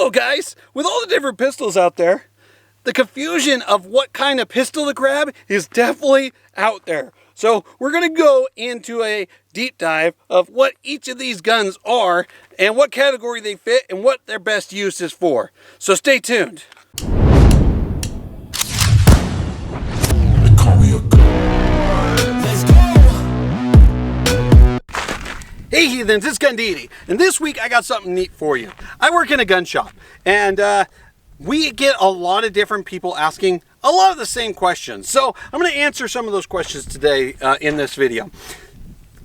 So guys, with all the different pistols out there, the confusion of what kind of pistol to grab is definitely out there. So we're going to go into a deep dive of what each of these guns are and what category they fit and what their best use is for. So stay tuned. Hey heathens, it's Gundidi, and this week I got something neat for you. I work in a gun shop, and we get a lot of different people asking a lot of the same questions. So I'm going to answer some of those questions today in this video.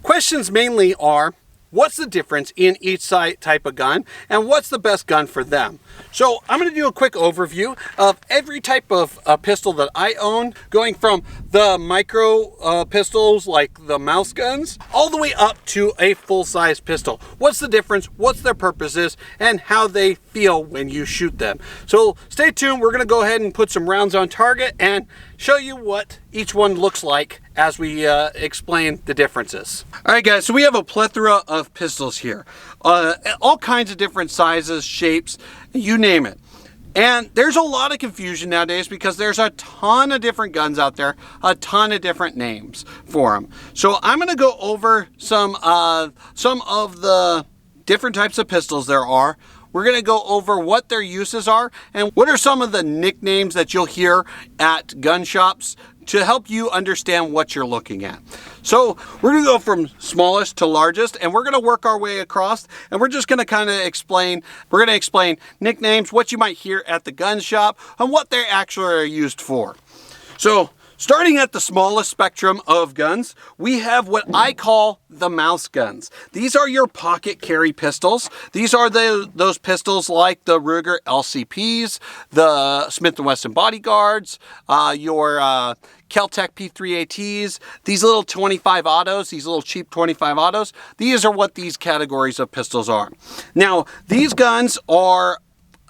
Questions mainly are, what's the difference in each type of gun, and what's the best gun for them? So I'm going to do a quick overview of every type of pistol that I own, going from the micro pistols like the mouse guns, all the way up to a full-size pistol. What's the difference, what's their purposes, and how they feel when you shoot them. So stay tuned, we're going to go ahead and put some rounds on target and show you what each one looks like as we explain the differences. All right guys, so we have a plethora of pistols here. All kinds of different sizes, shapes, you name it. And there's a lot of confusion nowadays because there's a ton of different guns out there, a ton of different names for them. So I'm going to go over some of the different types of pistols there are. We're going to go over what their uses are and what are some of the nicknames that you'll hear at gun shops to help you understand what you're looking at. So we're going to go from smallest to largest, and we're going to work our way across, and we're just going to kind of explain, nicknames, what you might hear at the gun shop, and what they actually are used for. So starting at the smallest spectrum of guns, we have what I call the mouse guns. These are your pocket carry pistols. These are those pistols like the Ruger LCPs, the Smith & Wesson Bodyguards, your Kel-Tec P3ATs, these little 25 autos, these little cheap 25 autos. These are what these categories of pistols are. Now, these guns are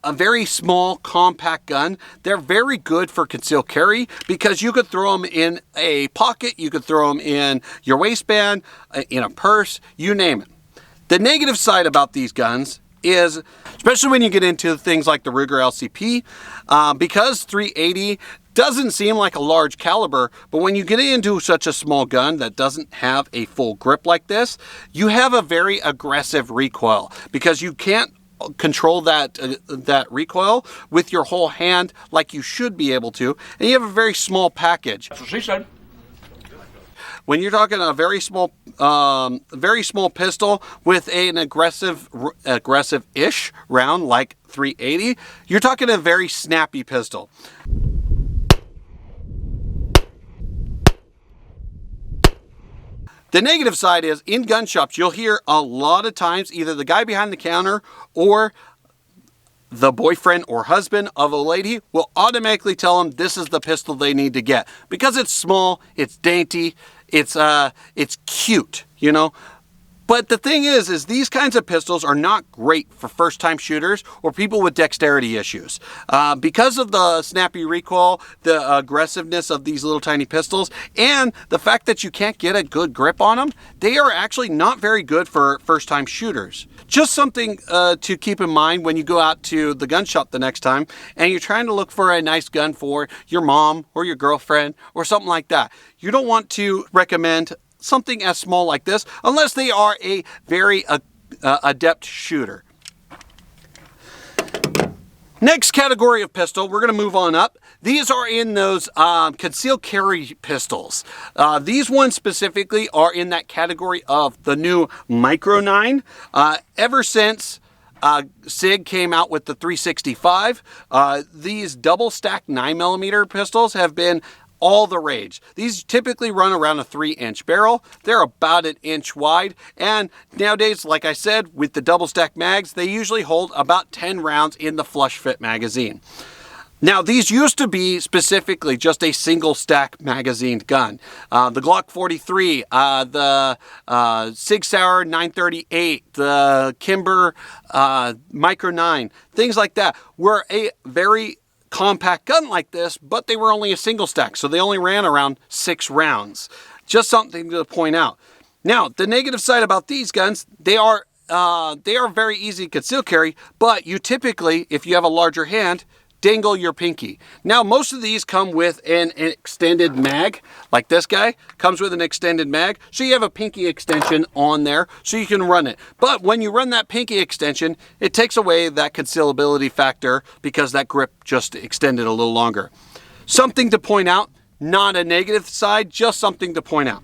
a very small, compact gun. They're very good for concealed carry because you could throw them in a pocket, you could throw them in your waistband, in a purse, you name it. The negative side about these guns is, especially when you get into things like the Ruger LCP, because 380 doesn't seem like a large caliber, but when you get into such a small gun that doesn't have a full grip like this, you have a very aggressive recoil because you can't control that recoil with your whole hand like you should be able to, and you have a very small package. That's what she said. When you're talking a very small pistol with an aggressive-ish round like 380, you're talking a very snappy pistol. The negative side is, in gun shops, you'll hear a lot of times either the guy behind the counter or the boyfriend or husband of a lady will automatically tell them this is the pistol they need to get because it's small, it's dainty, it's cute, you know. But the thing is these kinds of pistols are not great for first-time shooters or people with dexterity issues. Because of the snappy recoil, the aggressiveness of these little tiny pistols, and the fact that you can't get a good grip on them, they are actually not very good for first-time shooters. Just something to keep in mind when you go out to the gun shop the next time and you're trying to look for a nice gun for your mom or your girlfriend or something like that. You don't want to recommend something as small like this unless they are a very adept shooter. Next category of pistol, we're going to move on up. These are in those concealed carry pistols. These ones specifically are in that category of the new Micro 9. Ever since SIG came out with the 365, these double stack 9mm pistols have been all the rage. These typically run around a 3-inch barrel. They're about an inch wide, and nowadays, like I said, with the double stack mags, they usually hold about 10 rounds in the flush fit magazine. Now, these used to be specifically just a single stack magazined gun. The Glock 43, the Sig Sauer 938, the Kimber Micro 9, things like that were a very compact gun like this, but they were only a single stack, so they only ran around 6 rounds. Just something to point out. Now, the negative side about these guns, they are they are very easy to conceal carry, but you typically, if you have a larger hand, dangle your pinky. Now, most of these come with an extended mag, like this guy comes with an extended mag. So you have a pinky extension on there so you can run it. But when you run that pinky extension, it takes away that concealability factor because that grip just extended a little longer. Something to point out, not a negative side, just something to point out.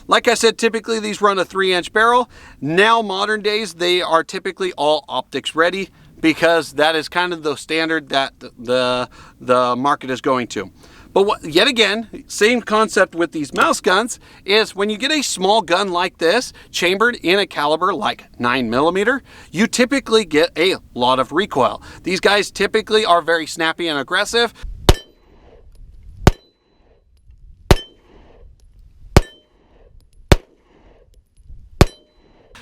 Like I said, typically these run a 3-inch barrel. Now, modern days, they are typically all optics ready, because that is kind of the standard that the market is going to. But yet again, same concept with these mouse guns is when you get a small gun like this, chambered in a caliber like 9mm, you typically get a lot of recoil. These guys typically are very snappy and aggressive.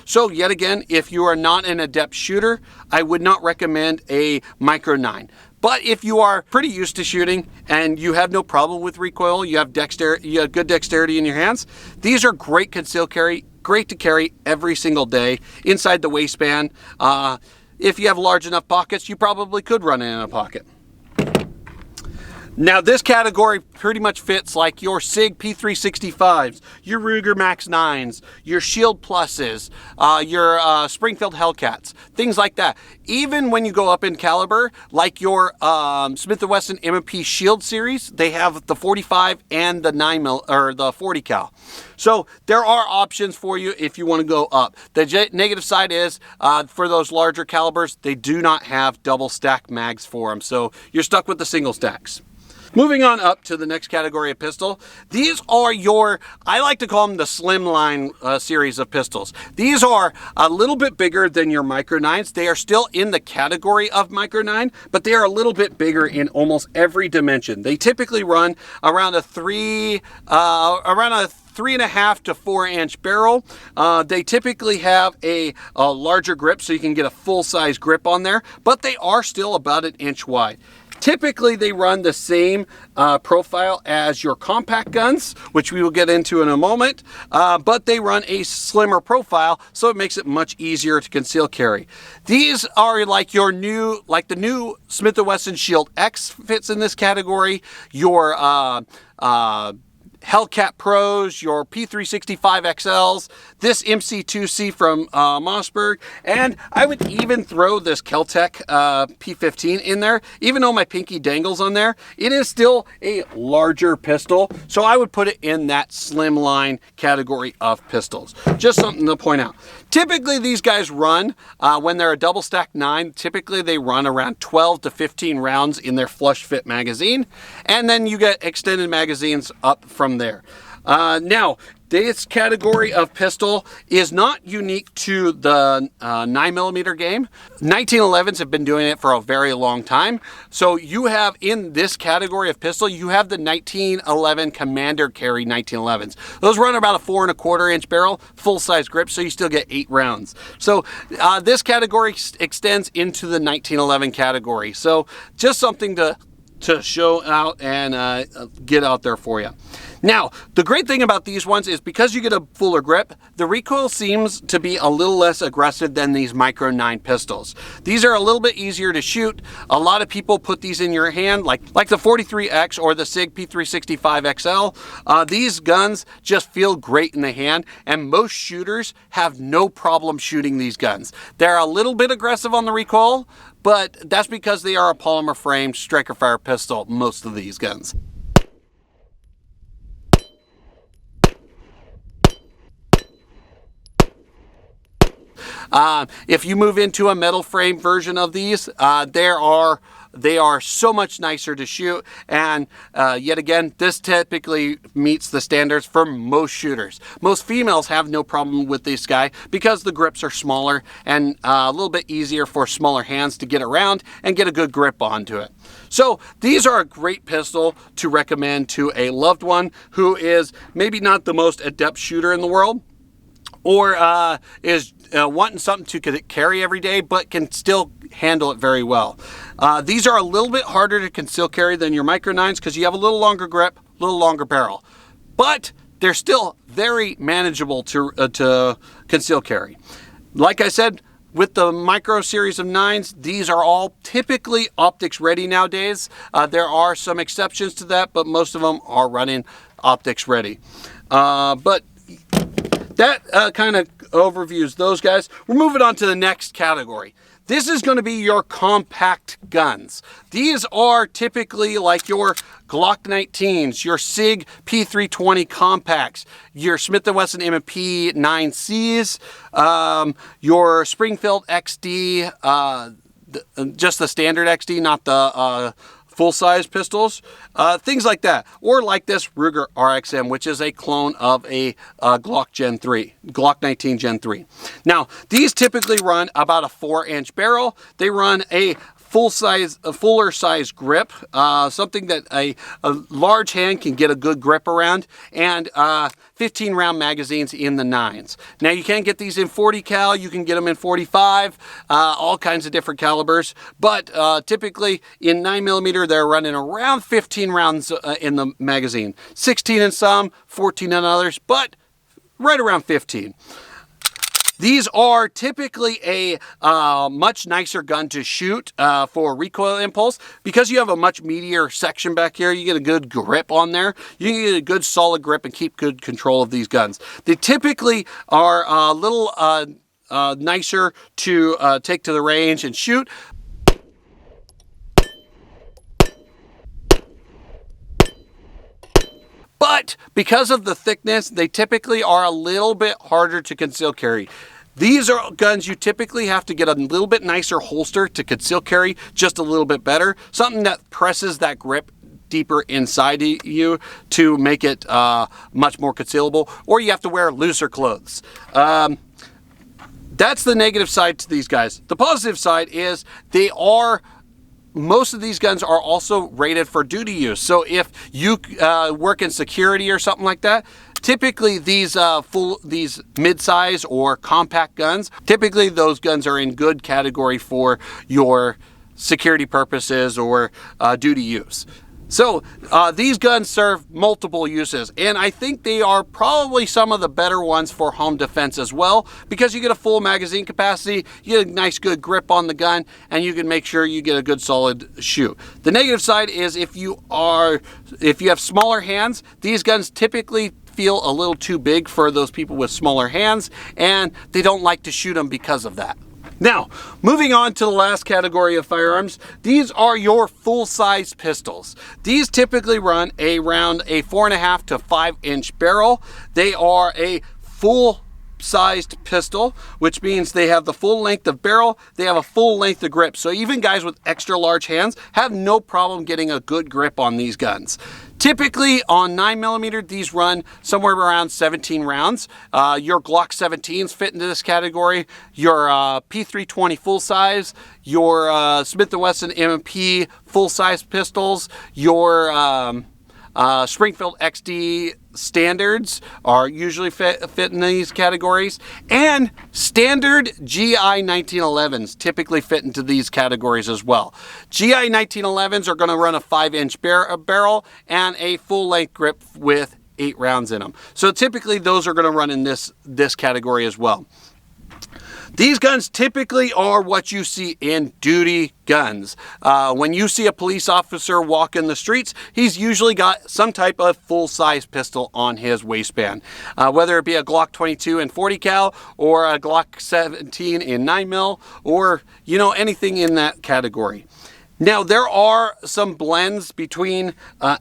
So yet again, if you are not an adept shooter, I would not recommend a Micro 9. But if you are pretty used to shooting and you have no problem with recoil, you have good dexterity in your hands, these are great concealed carry, great to carry every single day inside the waistband. If you have large enough pockets, you probably could run it in a pocket. Now, this category pretty much fits like your SIG P365s, your Ruger Max 9s, your Shield Pluses, your Springfield Hellcats, things like that. Even when you go up in caliber, like your Smith & Wesson M&P Shield series, they have the 45 and the 9mm or the 40 cal. So there are options for you if you want to go up. The negative side is for those larger calibers, they do not have double stack mags for them, so you're stuck with the single stacks. Moving on up to the next category of pistol, these are your, I like to call them the slimline series of pistols. These are a little bit bigger than your Micro 9s. They are still in the category of Micro 9, but they are a little bit bigger in almost every dimension. They typically run around a 3.5 to 4-inch barrel. They typically have a larger grip, so you can get a full-size grip on there, but they are still about 1 inch wide. Typically, they run the same profile as your compact guns, which we will get into in a moment, but they run a slimmer profile, so it makes it much easier to conceal carry. These are like the new Smith & Wesson Shield X fits in this category, your Hellcat Pros, your P365 XLs, this MC2C from Mossberg, and I would even throw this Keltec P15 in there. Even though my pinky dangles on there, it is still a larger pistol, so I would put it in that slimline category of pistols. Just something to point out. Typically, these guys run, when they're a double stack 9, typically they run around 12 to 15 rounds in their flush fit magazine, and then you get extended magazines up from there. Now, this category of pistol is not unique to the 9mm game. 1911s have been doing it for a very long time. So you have in this category of pistol, you have the 1911 Commander Carry 1911s. Those run about a 4.25-inch barrel, full-size grip, so you still get 8 rounds. So this category extends into the 1911 category. So just something to show out and get out there for you. Now, the great thing about these ones is because you get a fuller grip, the recoil seems to be a little less aggressive than these Micro 9 pistols. These are a little bit easier to shoot. A lot of people put these in your hand, like the 43X or the SIG P365 XL. These guns just feel great in the hand, and most shooters have no problem shooting these guns. They're a little bit aggressive on the recoil, but that's because they are a polymer framed striker fire pistol, most of these guns. If you move into a metal frame version of these, they are so much nicer to shoot, and yet again, this typically meets the standards for most shooters. Most females have no problem with this guy because the grips are smaller and a little bit easier for smaller hands to get around and get a good grip onto it. So these are a great pistol to recommend to a loved one who is maybe not the most adept shooter in the world, or is wanting something to carry every day, but can still handle it very well. These are a little bit harder to conceal carry than your Micro 9s because you have a little longer grip, a little longer barrel, but they're still very manageable to conceal carry. Like I said, with the micro series of 9s, these are all typically optics ready nowadays. There are some exceptions to that, but most of them are running optics ready. But that kind of overviews those guys. We're moving on to the next category. This is going to be your compact guns. These are typically like your Glock 19s, your SIG P320 compacts, your Smith & Wesson M&P 9Cs, your Springfield XD, just the standard XD, not the full-size pistols, things like that. Or like this Ruger RXM, which is a clone of a Glock 19 Gen 3. Now, these typically run about a 4-inch barrel. They run a fuller size grip, something that a large hand can get a good grip around, and 15 round magazines in the 9s. Now you can get these in 40 cal, you can get them in 45, all kinds of different calibers, but typically in 9mm they're running around 15 rounds in the magazine. 16 in some, 14 in others, but right around 15. These are typically a much nicer gun to shoot for recoil impulse, because you have a much meatier section back here. You get a good grip on there. You can get a good solid grip and keep good control of these guns. They typically are a little nicer to take to the range and shoot. But because of the thickness, they typically are a little bit harder to conceal carry. These are guns you typically have to get a little bit nicer holster to conceal carry just a little bit better. Something that presses that grip deeper inside you to make it much more concealable. Or you have to wear looser clothes. That's the negative side to these guys. The positive side is most of these guns are also rated for duty use. So if you work in security or something like that, typically these mid-size or compact guns, typically those guns are in good category for your security purposes or duty use. So these guns serve multiple uses, and I think they are probably some of the better ones for home defense as well, because you get a full magazine capacity, you get a nice good grip on the gun, and you can make sure you get a good solid shoot. The negative side is if you have smaller hands, these guns typically feel a little too big for those people with smaller hands, and they don't like to shoot them because of that. Now, moving on to the last category of firearms, these are your full-size pistols. These typically run around a 4.5 to 5-inch barrel. They are a full-sized pistol, which means they have the full length of barrel, they have a full length of grip. So even guys with extra large hands have no problem getting a good grip on these guns. Typically on 9mm, these run somewhere around 17 rounds. Your Glock 17s fit into this category. Your P320 full size, your Smith & Wesson M&P full size pistols, your Springfield XD standards are usually fit in these categories, and standard GI 1911s typically fit into these categories as well. GI 1911s are going to run a 5-inch barrel and a full-length grip with 8 rounds in them. So typically those are going to run in this category as well. These guns typically are what you see in duty guns. When you see a police officer walk in the streets, he's usually got some type of full-size pistol on his waistband. Whether it be a Glock 22 in 40 cal or a Glock 17 in 9mm, or anything in that category. Now, there are some blends between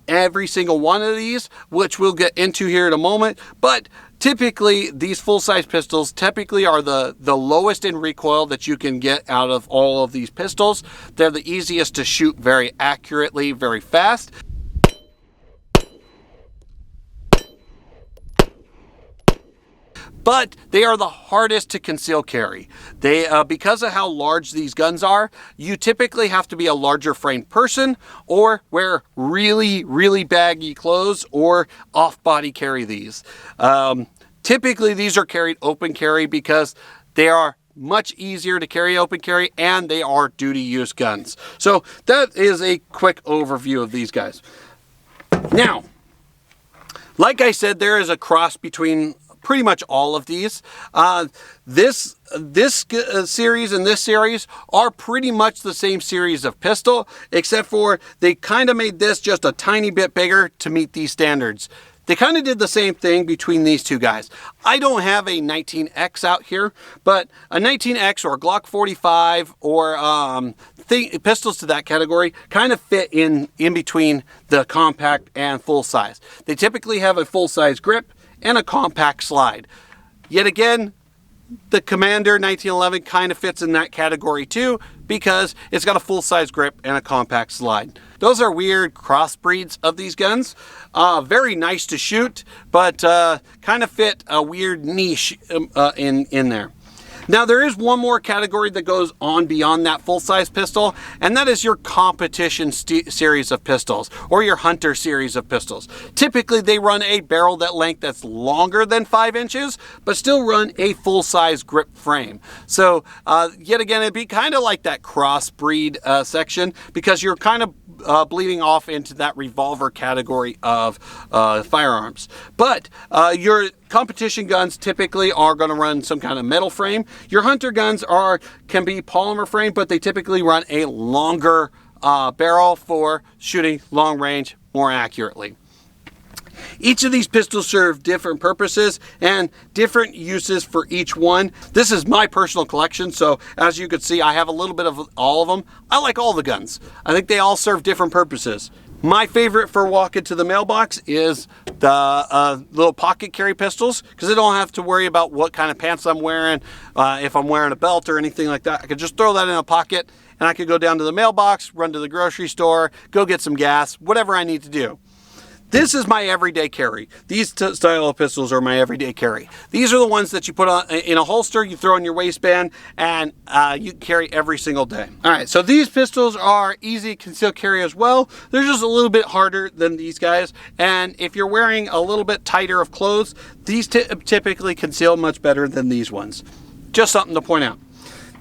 every single one of these, which we'll get into here in a moment, but typically these full-size pistols typically are the lowest in recoil that you can get out of all of these pistols. They're the easiest to shoot very accurately, very fast. But they are the hardest to conceal carry. They, because of how large these guns are, you typically have to be a larger framed person or wear really, really baggy clothes or off-body carry these. Typically, these are carried open carry because they are much easier to carry open carry, and they are duty use guns. So that is a quick overview of these guys. Now, like I said, there is a cross between pretty much all of these. This series and this series are pretty much the same series of pistol, except for they kind of made this just a tiny bit bigger to meet these standards. They kind of did the same thing between these two guys. I don't have a 19X out here, but a 19X or a Glock 45 or pistols to that category kind of fit in between the compact and full size. They typically have a full size grip and a compact slide. Yet again, the Commander 1911 kind of fits in that category too, because it's got a full-size grip and a compact slide. Those are weird crossbreeds of these guns. Very nice to shoot, but kind of fit a weird niche in there. Now, there is one more category that goes on beyond that full-size pistol, and that is your competition series of pistols, or your hunter series of pistols. Typically, they run a barrel length that's longer than 5 inches, but still run a full-size grip frame. So, yet again, it'd be kind of like that crossbreed section, because you're kind of bleeding off into that revolver category of firearms. But your competition guns typically are going to run some kind of metal frame. Your hunter guns can be polymer frame, but they typically run a longer barrel for shooting long range more accurately. Each of these pistols serve different purposes and different uses for each one. This is my personal collection, so as you can see, I have a little bit of all of them. I like all the guns. I think they all serve different purposes. My favorite for walking to the mailbox is the little pocket carry pistols, because I don't have to worry about what kind of pants I'm wearing, if I'm wearing a belt or anything like that. I could just throw that in a pocket and I could go down to the mailbox, run to the grocery store, go get some gas, whatever I need to do. This is my everyday carry. These style of pistols are my everyday carry. These are the ones that you put on in a holster, you throw in your waistband, and you carry every single day. All right, so these pistols are easy concealed carry as well. They're just a little bit harder than these guys, and if you're wearing a little bit tighter of clothes, these typically conceal much better than these ones. Just something to point out.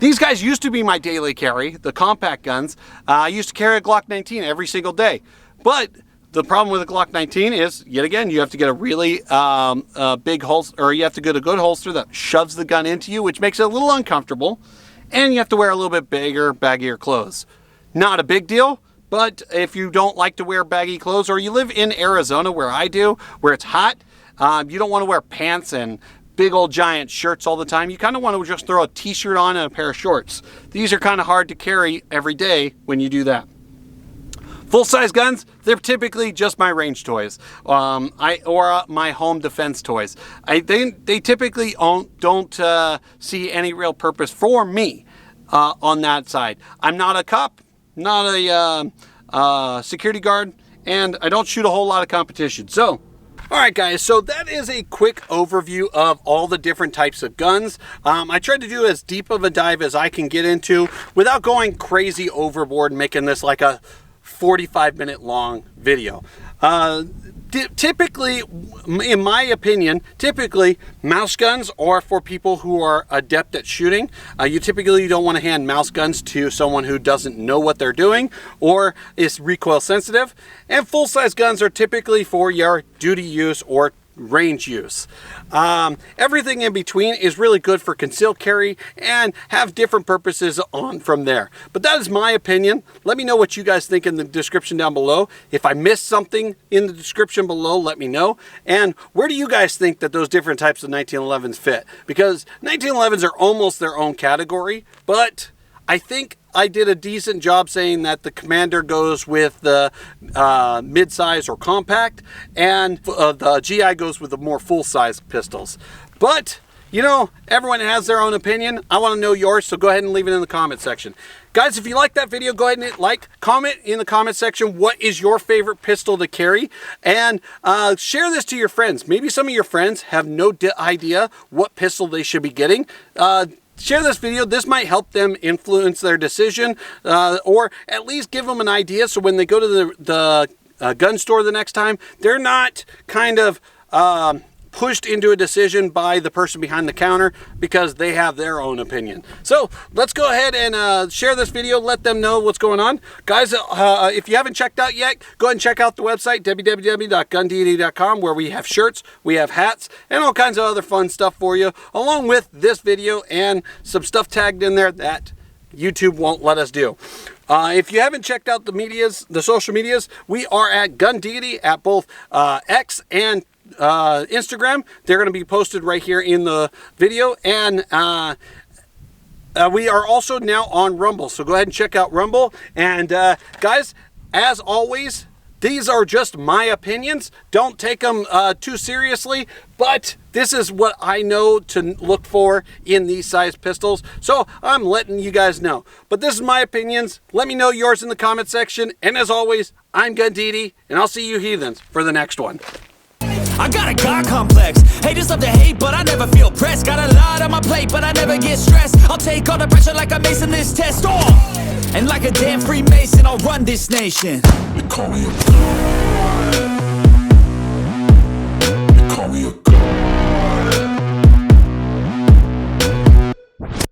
These guys used to be my daily carry, the compact guns. I used to carry a Glock 19 every single day, but the problem with a Glock 19 is, yet again, you have to get a really big holster, or you have to get a good holster that shoves the gun into you, which makes it a little uncomfortable, and you have to wear a little bit bigger, baggier clothes. Not a big deal, but if you don't like to wear baggy clothes, or you live in Arizona where I do, where it's hot, you don't want to wear pants and big old giant shirts all the time. You kind of want to just throw a t-shirt on and a pair of shorts. These are kind of hard to carry every day when you do that. Full-size guns, they're typically just my range toys, or my home defense toys. They typically don't see any real purpose for me on that side. I'm not a cop, not a security guard, and I don't shoot a whole lot of competition. So, all right, guys, so that is a quick overview of all the different types of guns. I tried to do as deep of a dive as I can get into without going crazy overboard, making this like a 45-minute long video. Typically, in my opinion, mouse guns are for people who are adept at shooting. You typically don't want to hand mouse guns to someone who doesn't know what they're doing or is recoil sensitive. And full-size guns are typically for your duty use or range use. Everything in between is really good for concealed carry and have different purposes on from there. But that is my opinion. Let me know what you guys think in the description down below. If I missed something in the description below, let me know. And where do you guys think that those different types of 1911s fit? Because 1911s are almost their own category, but I think I did a decent job saying that the Commander goes with the mid-size or compact, and the GI goes with the more full-size pistols. But, you know, everyone has their own opinion. I want to know yours, so go ahead and leave it in the comment section. Guys, if you like that video, go ahead and comment in the comment section what is your favorite pistol to carry, and share this to your friends. Maybe some of your friends have no idea what pistol they should be getting. Share this video. This might help them influence their decision, or at least give them an idea, so when they go to the gun store the next time, they're not kind of pushed into a decision by the person behind the counter because they have their own opinion. So let's go ahead and share this video, let them know what's going on. Guys, if you haven't checked out yet, go ahead and check out the website, www.gundeity.com, where we have shirts, we have hats, and all kinds of other fun stuff for you, along with this video and some stuff tagged in there that YouTube won't let us do. If you haven't checked out the social medias, we are at Gun Deity at both X and Instagram. They're going to be posted right here in the video, and we are also now on Rumble, so go ahead and check out Rumble. And guys, as always, these are just my opinions. Don't take them too seriously, but this is what I know to look for in these size pistols, so I'm letting you guys know. But this is my opinions. Let me know yours in the comment section, and as always, I'm Gun Deity, and I'll see you heathens for the next one. I got a God complex. Haters love to hate, but I never feel pressed. Got a lot on my plate, but I never get stressed. I'll take all the pressure like I'm acing this test. And like a damn Freemason, I'll run this nation. They call me a